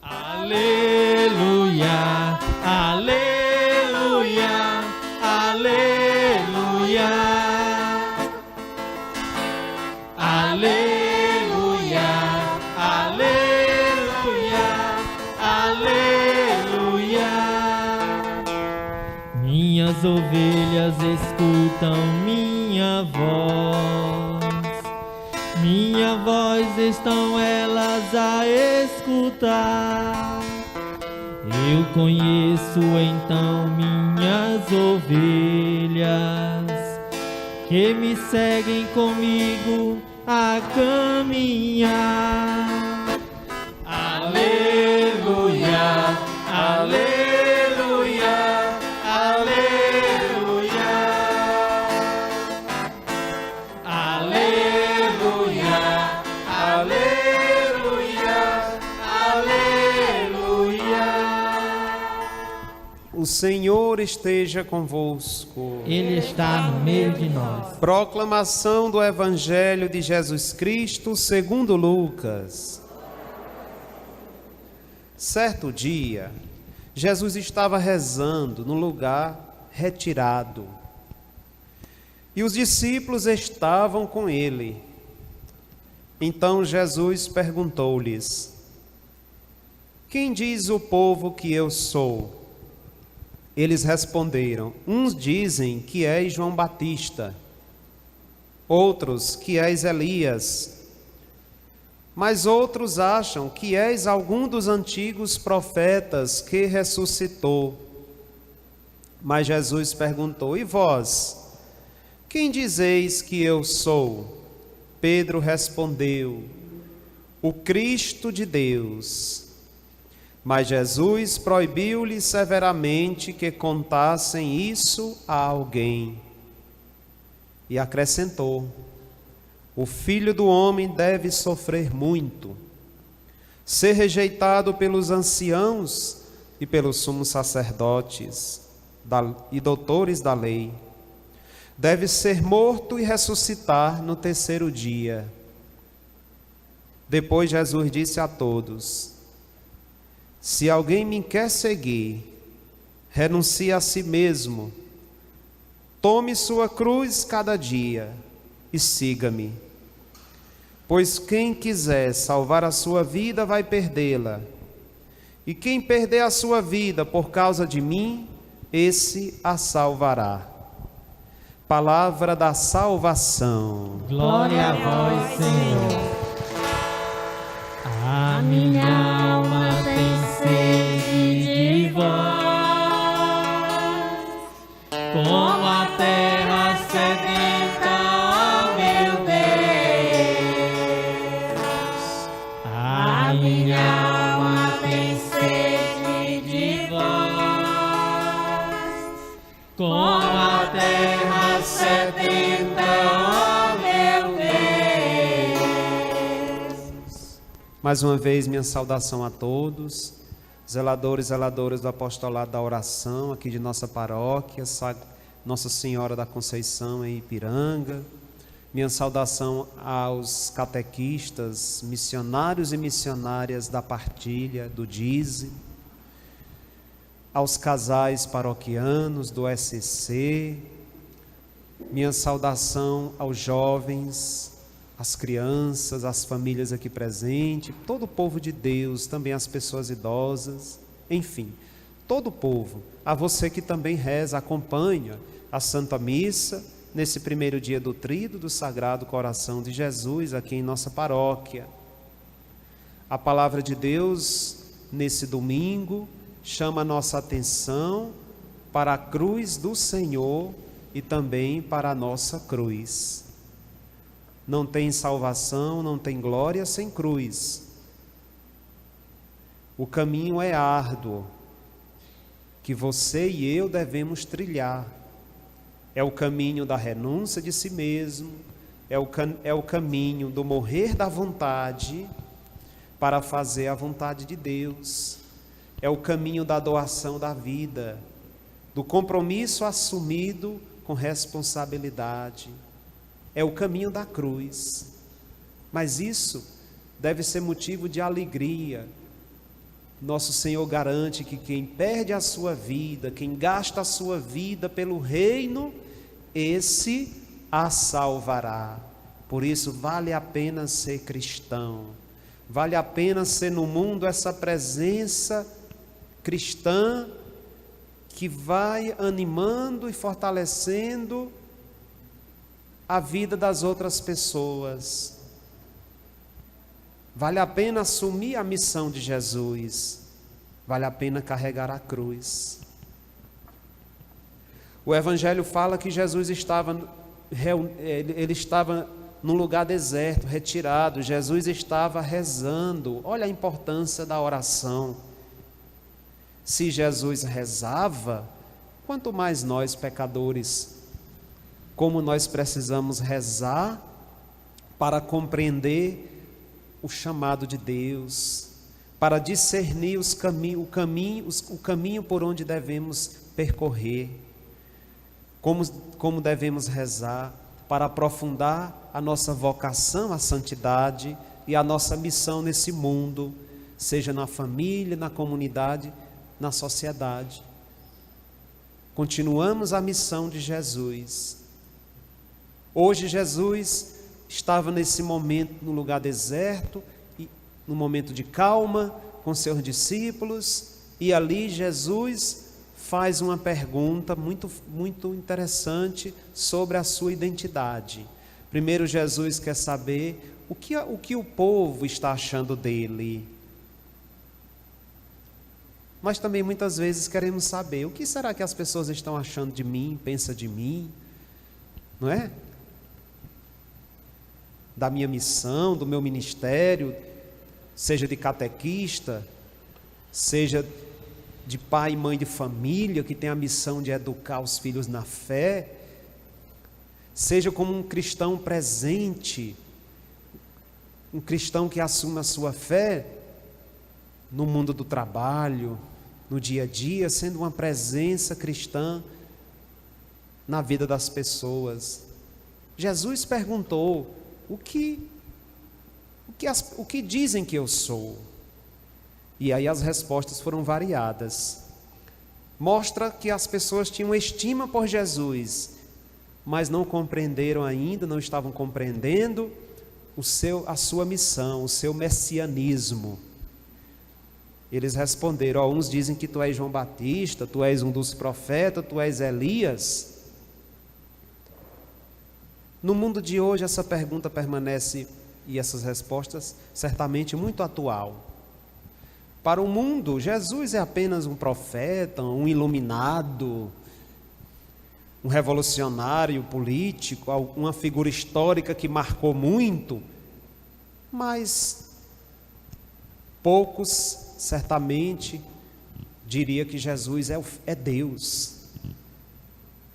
Aleluia, aleluia, aleluia, aleluia, aleluia, aleluia. Minhas ovelhas escutam minha voz estão elas a escutar. Eu conheço então minhas ovelhas, que me seguem comigo a caminhar. Aleluia, aleluia, aleluia, aleluia, aleluia. O Senhor esteja convosco. Ele está no meio de nós. Proclamação do Evangelho de Jesus Cristo segundo Lucas. Certo dia, Jesus estava rezando num lugar retirado, e os discípulos estavam com ele. Então Jesus perguntou-lhes: quem diz o povo que eu sou? Eles responderam: uns dizem que és João Batista, outros que és Elias, mas outros acham que és algum dos antigos profetas que ressuscitou. Mas Jesus perguntou: e vós, quem dizeis que eu sou? Pedro respondeu: o Cristo de Deus. Mas Jesus proibiu-lhe severamente que contassem isso a alguém. E acrescentou: o Filho do Homem deve sofrer muito, ser rejeitado pelos anciãos e pelos sumos sacerdotes e doutores da lei. Deve ser morto e ressuscitar no terceiro dia. Depois Jesus disse a todos: se alguém me quer seguir, renuncie a si mesmo, tome sua cruz cada dia e siga-me. Pois quem quiser salvar a sua vida vai perdê-la, e quem perder a sua vida por causa de mim, esse a salvará. Palavra da salvação. Glória a vós, Senhor. A minha alma tem sede de vós, como a terra sedenta, ó meu Deus. A minha alma tem sede de vós, como a terra sedenta, ó meu Deus. Mais uma vez, minha saudação a todos, zeladores e zeladoras do apostolado da oração aqui de nossa paróquia, Nossa Senhora da Conceição em Ipiranga. Minha saudação aos catequistas, missionários e missionárias da partilha, do dízimo, aos casais paroquianos do SC. Minha saudação aos jovens, às crianças, às famílias aqui presentes, todo o povo de Deus, também as pessoas idosas, enfim, todo o povo. A você que também reza, acompanha a Santa Missa, nesse primeiro dia do Tríduo do Sagrado Coração de Jesus, aqui em nossa paróquia. A palavra de Deus, nesse domingo, chama a nossa atenção para a cruz do Senhor e também para a nossa cruz. Não tem salvação, não tem glória sem cruz. O caminho é árduo, que você e eu devemos trilhar. É o caminho da renúncia de si mesmo, é o caminho do morrer da vontade para fazer a vontade de Deus. É o caminho da doação da vida, do compromisso assumido com responsabilidade. É o caminho da cruz. Mas isso deve ser motivo de alegria, Nosso Senhor garante que quem perde a sua vida, quem gasta a sua vida pelo reino, esse a salvará. Por isso vale a pena ser cristão, vale a pena ser no mundo essa presença cristã que vai animando e fortalecendo a vida das outras pessoas. Vale a pena assumir a missão de Jesus, vale a pena carregar a cruz. O Evangelho fala que Jesus estava num lugar deserto, retirado. Jesus estava rezando. Olha a importância da oração. Se Jesus rezava, quanto mais nós pecadores, como nós precisamos rezar para compreender o chamado de Deus, para discernir o caminho por onde devemos percorrer, como devemos rezar para aprofundar a nossa vocação à santidade e a nossa missão nesse mundo, seja na família, na comunidade, na sociedade. Continuamos a missão de Jesus. Hoje Jesus estava nesse momento no lugar deserto, no momento de calma, com seus discípulos, e ali Jesus faz uma pergunta muito interessante sobre a sua identidade. Primeiro, Jesus quer saber o que o povo está achando dele. Mas também muitas vezes queremos saber o que será que as pessoas estão achando de mim, pensam de mim, não é? Da minha missão, do meu ministério, seja de catequista, seja de pai e mãe de família que tem a missão de educar os filhos na fé, seja como um cristão presente, um cristão que assume a sua fé no mundo do trabalho, no dia a dia, sendo uma presença cristã na vida das pessoas. Jesus perguntou: o que dizem que eu sou? E aí as respostas foram variadas. Mostra que as pessoas tinham estima por Jesus, mas não compreenderam ainda, não estavam compreendendo a sua missão, o seu messianismo. Eles responderam: uns dizem que tu és João Batista, tu és um dos profetas, tu és Elias. No mundo de hoje essa pergunta permanece, e essas respostas certamente muito atual. Para o mundo, Jesus é apenas um profeta, um iluminado, um revolucionário político, uma figura histórica que marcou muito, mas poucos certamente diria que Jesus é Deus.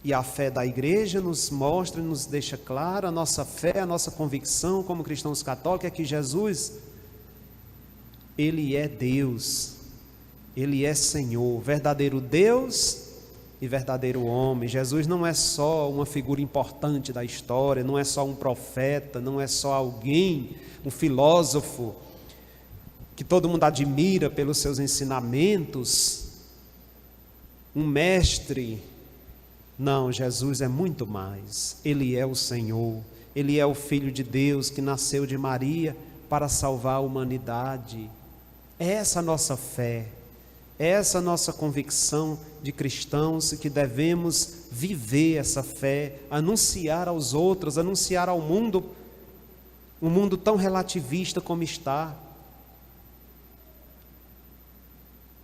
E a fé da igreja nos mostra e nos deixa claro, a nossa fé, a nossa convicção como cristãos católicos é que Jesus, Ele é Deus, Ele é Senhor, verdadeiro Deus e verdadeiro homem. Jesus não é só uma figura importante da história, não é só um profeta, não é só alguém, um filósofo, que todo mundo admira pelos seus ensinamentos, um mestre. Não, Jesus é muito mais. Ele é o Senhor, Ele é o Filho de Deus que nasceu de Maria para salvar a humanidade. É essa a nossa fé, é essa a nossa convicção de cristãos que devemos viver essa fé, anunciar aos outros, anunciar ao mundo, um mundo tão relativista como está,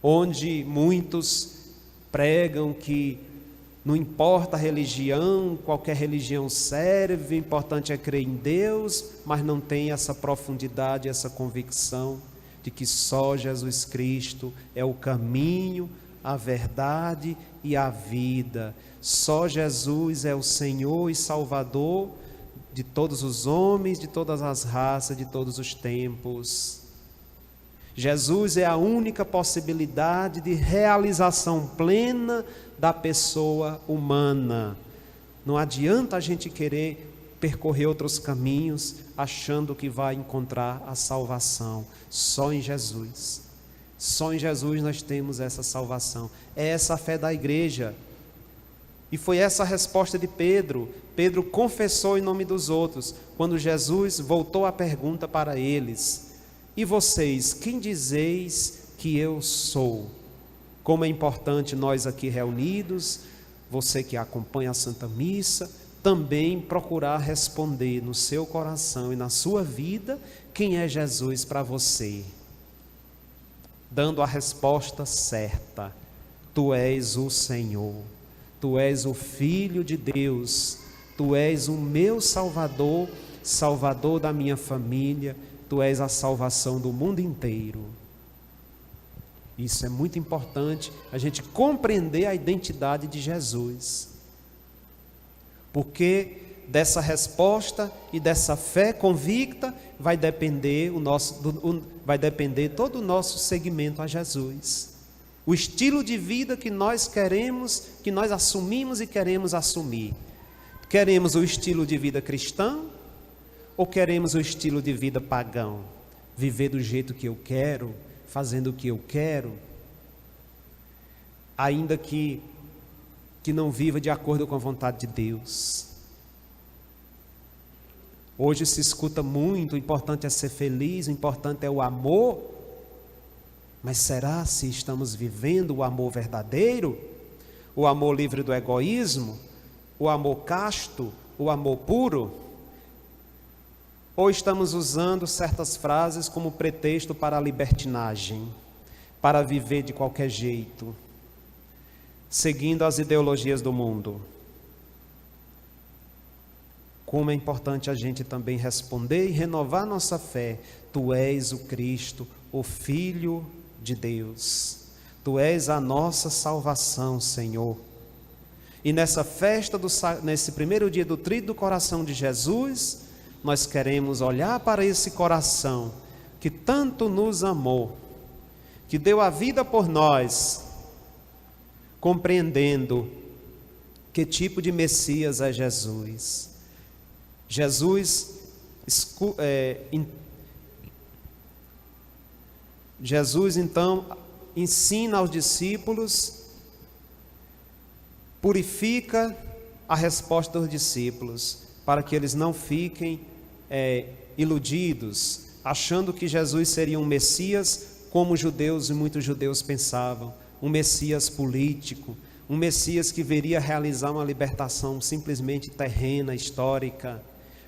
onde muitos pregam que não importa a religião, qualquer religião serve, o importante é crer em Deus, mas não tem essa profundidade, essa convicção de que só Jesus Cristo é o caminho, a verdade e a vida. Só Jesus é o Senhor e Salvador de todos os homens, de todas as raças, de todos os tempos. Jesus é a única possibilidade de realização plena da pessoa humana. Não adianta a gente querer percorrer outros caminhos achando que vai encontrar a salvação. Só em Jesus. Só em Jesus nós temos essa salvação. É essa a fé da igreja. E foi essa a resposta de Pedro. Pedro confessou em nome dos outros, quando Jesus voltou a pergunta para eles: e vocês, quem dizeis que eu sou? Como é importante nós aqui reunidos, você que acompanha a Santa Missa, também procurar responder no seu coração e na sua vida quem é Jesus para você, dando a resposta certa: tu és o Senhor, tu és o Filho de Deus, tu és o meu Salvador, Salvador da minha família, tu és a salvação do mundo inteiro. Isso é muito importante, a gente compreender a identidade de Jesus, porque dessa resposta e dessa fé convicta vai depender todo o nosso seguimento a Jesus, o estilo de vida que nós queremos, que nós assumimos e queremos assumir. Queremos o estilo de vida cristão ou queremos o estilo de vida pagão? Viver do jeito que eu quero, fazendo o que eu quero, ainda que não viva de acordo com a vontade de Deus. Hoje se escuta muito: o importante é ser feliz, o importante é o amor. Mas será se estamos vivendo o amor verdadeiro? O amor livre do egoísmo? O amor casto? O amor puro? Ou estamos usando certas frases como pretexto para a libertinagem, para viver de qualquer jeito, seguindo as ideologias do mundo? Como é importante a gente também responder e renovar nossa fé: tu és o Cristo, o Filho de Deus, tu és a nossa salvação, Senhor. E nessa festa, nesse primeiro dia do Tríduo do Coração de Jesus, nós queremos olhar para esse coração que tanto nos amou, que deu a vida por nós, compreendendo que tipo de Messias é Jesus. Jesus então ensina aos discípulos, purifica a resposta dos discípulos, para que eles não fiquem iludidos, achando que Jesus seria um Messias, como os judeus e muitos judeus pensavam, um Messias político, um Messias que viria realizar uma libertação simplesmente terrena, histórica,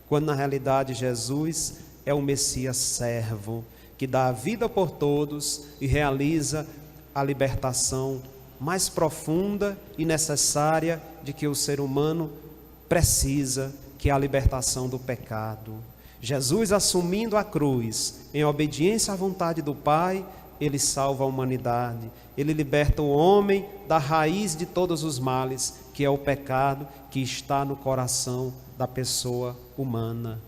quando na realidade Jesus é o Messias servo, que dá a vida por todos e realiza a libertação mais profunda e necessária de que o ser humano precisa, que é a libertação do pecado. Jesus, assumindo a cruz, em obediência à vontade do Pai, ele salva a humanidade, ele liberta o homem da raiz de todos os males, que é o pecado que está no coração da pessoa humana.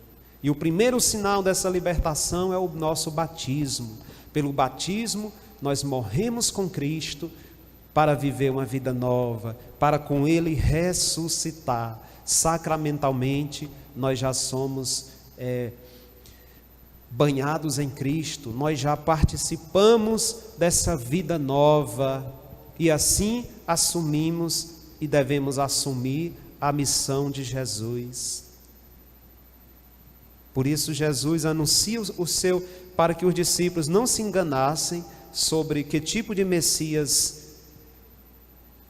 E o primeiro sinal dessa libertação é o nosso batismo. Pelo batismo, nós morremos com Cristo para viver uma vida nova, para com Ele ressuscitar. Sacramentalmente, nós já somos banhados em Cristo, nós já participamos dessa vida nova e assim assumimos e devemos assumir a missão de Jesus. Por isso Jesus anuncia para que os discípulos não se enganassem sobre que tipo de Messias,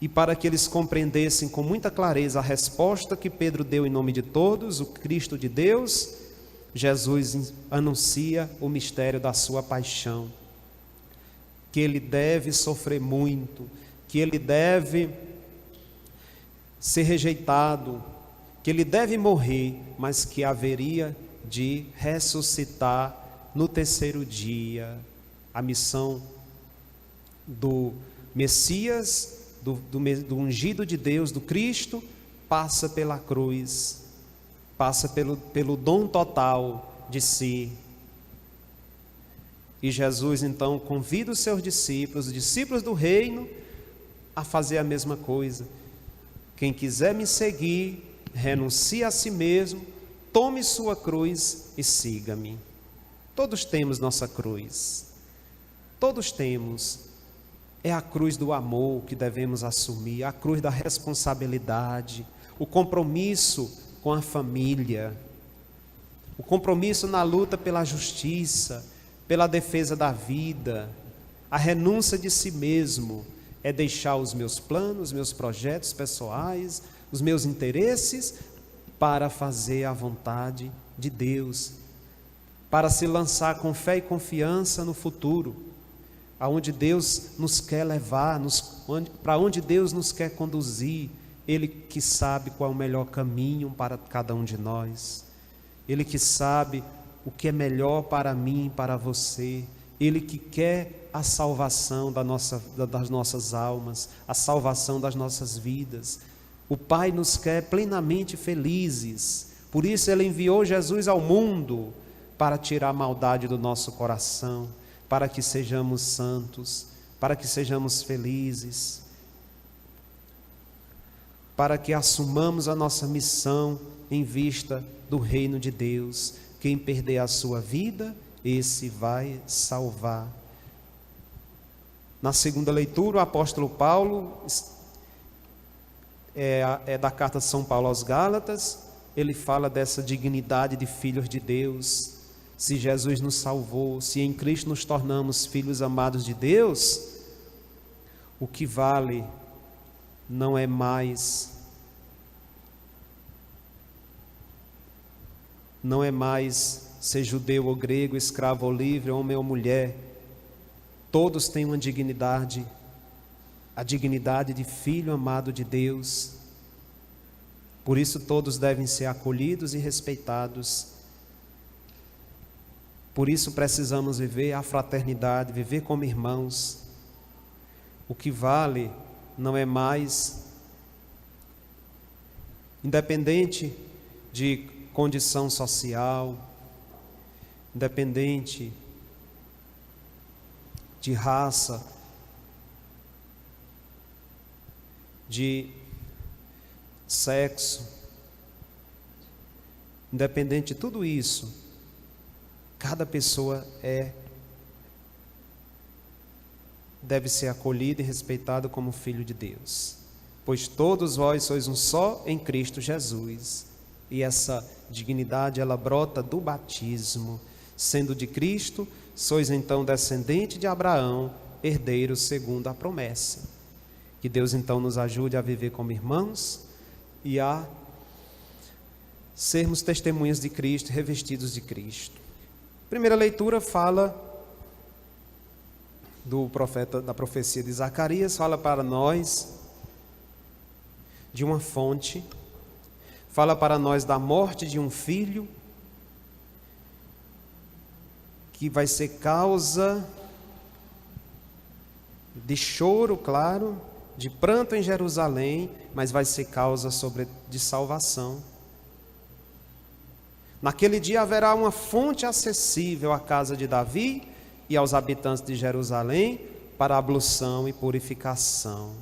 e para que eles compreendessem com muita clareza a resposta que Pedro deu em nome de todos, o Cristo de Deus. Jesus anuncia o mistério da sua paixão, que ele deve sofrer muito, que ele deve ser rejeitado, que ele deve morrer, mas que haveria de ressuscitar no terceiro dia. A missão do Messias, do ungido de Deus, do Cristo, passa pela cruz, passa pelo dom total de si. E Jesus então convida os seus discípulos, os discípulos do reino, a fazer a mesma coisa. Quem quiser me seguir, renuncie a si mesmo, tome sua cruz e siga-me. Todos temos nossa cruz. Todos temos. É a cruz do amor que devemos assumir, a cruz da responsabilidade, o compromisso com a família, o compromisso na luta pela justiça, pela defesa da vida, a renúncia de si mesmo, é deixar os meus planos, meus projetos pessoais, os meus interesses, para fazer a vontade de Deus, para se lançar com fé e confiança no futuro, aonde Deus nos quer levar, para onde Deus nos quer conduzir. Ele que sabe qual é o melhor caminho para cada um de nós, Ele que sabe o que é melhor para mim e para você, Ele que quer a salvação das nossas almas, a salvação das nossas vidas. O Pai nos quer plenamente felizes, por isso Ele enviou Jesus ao mundo, para tirar a maldade do nosso coração, para que sejamos santos, para que sejamos felizes, para que assumamos a nossa missão em vista do reino de Deus. Quem perder a sua vida, esse vai salvar. Na segunda leitura, o apóstolo Paulo, da carta de São Paulo aos Gálatas, ele fala dessa dignidade de filhos de Deus. Se Jesus nos salvou, se em Cristo nos tornamos filhos amados de Deus, o que vale não é mais ser judeu ou grego, escravo ou livre, homem ou mulher. Todos têm uma dignidade, a dignidade de filho amado de Deus. Por isso todos devem ser acolhidos e respeitados. Por isso precisamos viver a fraternidade, viver como irmãos. O que vale não é mais, independente de condição social, independente de raça, de sexo, independente de tudo isso, cada pessoa deve ser acolhida e respeitada como filho de Deus, pois todos vós sois um só em Cristo Jesus. E essa dignidade, ela brota do batismo. Sendo de Cristo, sois então descendente de Abraão, herdeiros segundo a promessa. Que Deus então nos ajude a viver como irmãos e a sermos testemunhas de Cristo, revestidos de Cristo. Primeira leitura fala do profeta, da profecia de Zacarias, fala para nós de uma fonte, fala para nós da morte de um filho, que vai ser causa de choro, claro, de pranto em Jerusalém, mas vai ser causa de salvação. Naquele dia haverá uma fonte acessível à casa de Davi e aos habitantes de Jerusalém para ablução e purificação.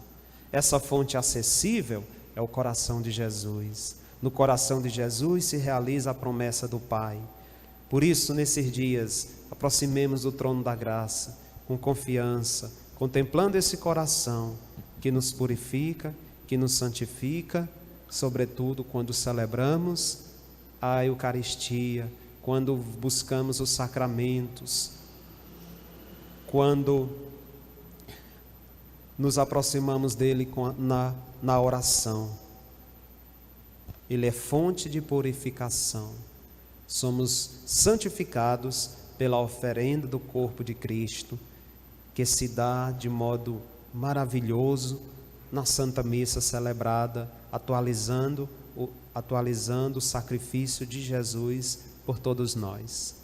Essa fonte acessível é o coração de Jesus. No coração de Jesus se realiza a promessa do Pai. Por isso, nesses dias, aproximemos do trono da graça, com confiança, contemplando esse coração que nos purifica, que nos santifica, sobretudo quando celebramos a Eucaristia, quando buscamos os sacramentos, quando nos aproximamos dele na oração. Ele é fonte de purificação. Somos santificados pela oferenda do corpo de Cristo, que se dá de modo maravilhoso na Santa Missa celebrada, atualizando o sacrifício de Jesus por todos nós.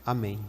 Amém.